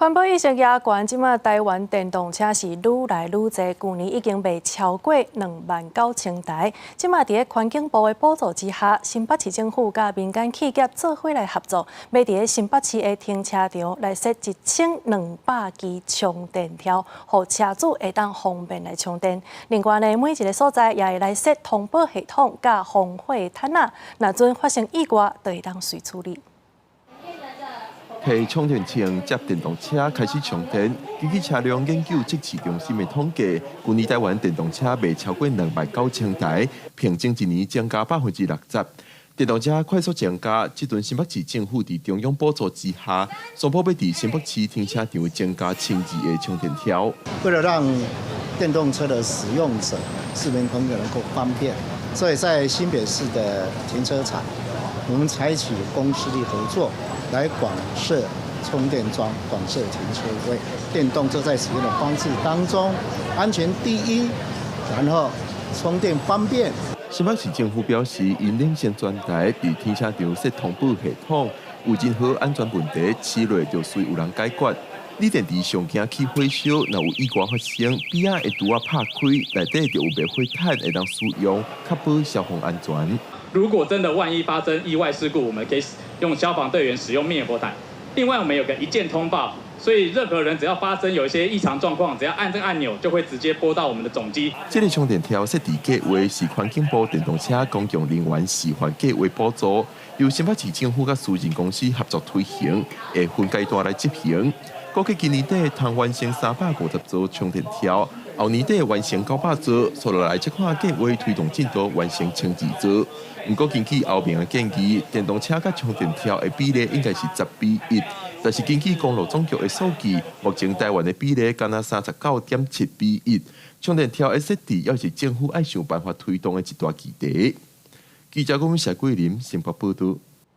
环保意识也悬，即马台湾电动车是愈来愈多，去年已经卖超过29000台。即马伫环境部的补助之下，新北市政府甲民间企业做伙来合作，要伫新北市的停车场来设1200基充电条，互车主会当方便来充电。另外呢，每一个所在也会来设通报系统甲防火毯啊，若阵发生意外，就会当随处理。 摕充电枪接电动车开始充电。根据车辆研究测试中心的统计，去年台湾电动车卖超过29000台，平均一年增加60%。电动车快速增加，这顿新北市政府伫中央补助之下，宣布要伫新北市停车场增加1200个充电条。为了让电动车的使用者、市民朋友能够方便，所以在新北市的停车场，我们采取公私立合作。 来广设充电桩、广设停车位，电动车在使用的方式当中，安全第一，然后充电方便。新北市政府表示，因领先专台伫停车场设通报系统，有任何安全问题，4月就随有人解决。锂电池上惊起火烧，若有意外发生，边仔会拄啊拍开，内底就有灭火毯会当使用，确保消防安全。 如果真的万一发生意外事故，我们可以用消防队员使用灭火毯。另外，我们有个一键通报，所以任何人只要发生有一些异常状况，只要按这个按钮，就会直接拨到我们的总机。这个充电条设置计划是环境部电动车公共能源示范计划补助，由新北市政府甲私人公司合作推行，会分阶段来执行。估计今年底通完成350座充电条。 后年底完成900座，所落来这款计划推动进度完成1200座。不过根据后面的建议，电动车甲充电条的比例应该是10:1，但是根据公路总局的数据，目前台湾的比例敢若39.7:1。充电条的设置也是政府爱想办法推动的一大议题。记者郭文社桂林新北报道。